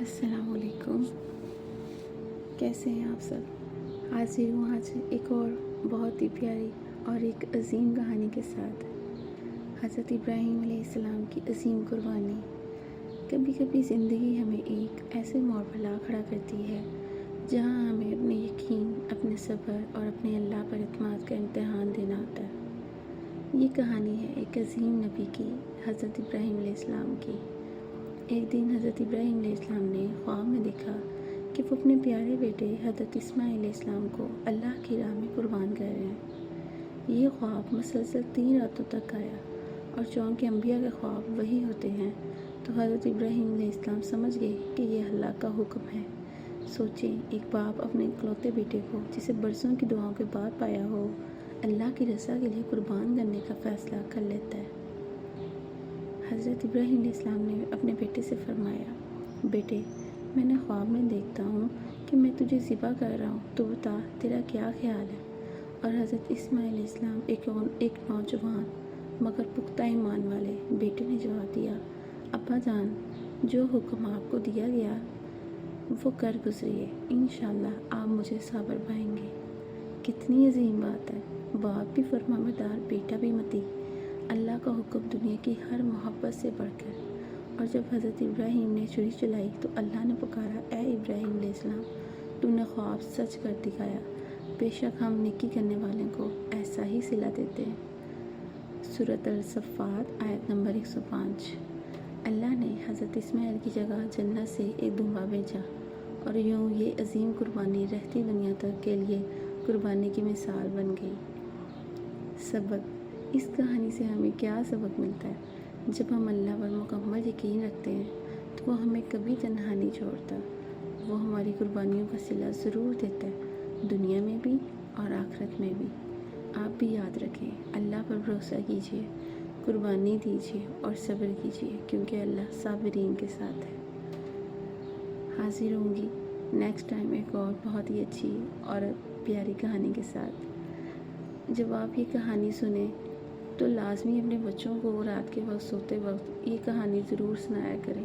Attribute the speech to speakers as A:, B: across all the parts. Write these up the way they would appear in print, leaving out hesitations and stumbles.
A: السلام علیکم، کیسے ہیں آپ سب؟ حاضر ہوں آج ایک اور بہت ہی پیاری اور ایک عظیم کہانی کے ساتھ۔ حضرت ابراہیم علیہ السلام کی عظیم قربانی۔ کبھی کبھی زندگی ہمیں ایک ایسے موڑ پر لا کھڑا کرتی ہے جہاں ہمیں اپنے یقین، اپنے صبر اور اپنے اللہ پر اعتماد کا امتحان دینا ہوتا ہے۔ یہ کہانی ہے ایک عظیم نبی کی، حضرت ابراہیم علیہ السلام کی۔ ایک دن حضرت ابراہیم علیہ السلام نے خواب میں دیکھا کہ وہ اپنے پیارے بیٹے حضرت اسماعیل علیہ السلام کو اللہ کی راہ میں قربان کر رہے ہیں۔ یہ خواب مسلسل 3 راتوں تک آیا، اور چونکہ انبیاء کے خواب وہی ہوتے ہیں تو حضرت ابراہیم علیہ السلام سمجھ گئے کہ یہ اللہ کا حکم ہے۔ سوچیں، ایک باپ اپنے اکلوتے بیٹے کو، جسے برسوں کی دعاؤں کے بعد پایا ہو، اللہ کی رضا کے لیے قربان کرنے کا فیصلہ کر لیتا ہے۔ حضرت ابراہیم علیہ السلام نے اپنے بیٹے سے فرمایا، بیٹے، میں نے خواب میں دیکھتا ہوں کہ میں تجھے ذبح کر رہا ہوں، تو بتا تیرا کیا خیال ہے؟ اور حضرت اسماعیل علیہ السلام ایک نوجوان مگر پختہ ایمان والے بیٹے نے جواب دیا، ابا جان، جو حکم آپ کو دیا گیا وہ کر گزریے، انشاءاللہ آپ مجھے صابر پائیں گے۔ کتنی عظیم بات ہے، باپ بھی فرمانبردار، بیٹا بھی مطیع، اللہ کا حکم دنیا کی ہر محبت سے بڑھ کر۔ اور جب حضرت ابراہیم نے چھری چلائی تو اللہ نے پکارا، اے ابراہیم علیہ السلام، تو نے خواب سچ کر دکھایا، بے شک ہم نیکی کرنے والوں کو ایسا ہی صلہ دیتے ہیں۔ سورۃ الصفات آیت نمبر 105۔ اللہ نے حضرت اسماعیل کی جگہ جنت سے ایک دمبا بھیجا، اور یوں یہ عظیم قربانی رہتی دنیا تک کے لیے قربانی کی مثال بن گئی۔ سبق: اس کہانی سے ہمیں کیا سبق ملتا ہے؟ جب ہم اللہ پر مکمل یقین رکھتے ہیں تو وہ ہمیں کبھی تنہا نہیں چھوڑتا۔ وہ ہماری قربانیوں کا صلہ ضرور دیتا ہے، دنیا میں بھی اور آخرت میں بھی۔ آپ بھی یاد رکھیں، اللہ پر بھروسہ کیجیے، قربانی دیجیے اور صبر کیجیے، کیونکہ اللہ صابرین کے ساتھ ہے۔ حاضر ہوں گی نیکسٹ ٹائم ایک اور بہت ہی اچھی اور پیاری کہانی کے ساتھ۔ جب آپ یہ کہانی سنیں تو لازمی اپنے بچوں کو رات کے وقت سوتے وقت یہ کہانی ضرور سنایا کریں۔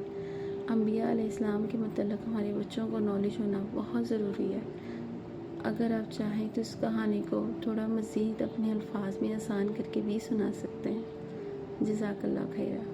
A: انبیاء علیہ السلام کے متعلق ہمارے بچوں کو نالج ہونا بہت ضروری ہے۔ اگر آپ چاہیں تو اس کہانی کو تھوڑا مزید اپنے الفاظ میں آسان کر کے بھی سنا سکتے ہیں۔ جزاک اللہ خیرہ۔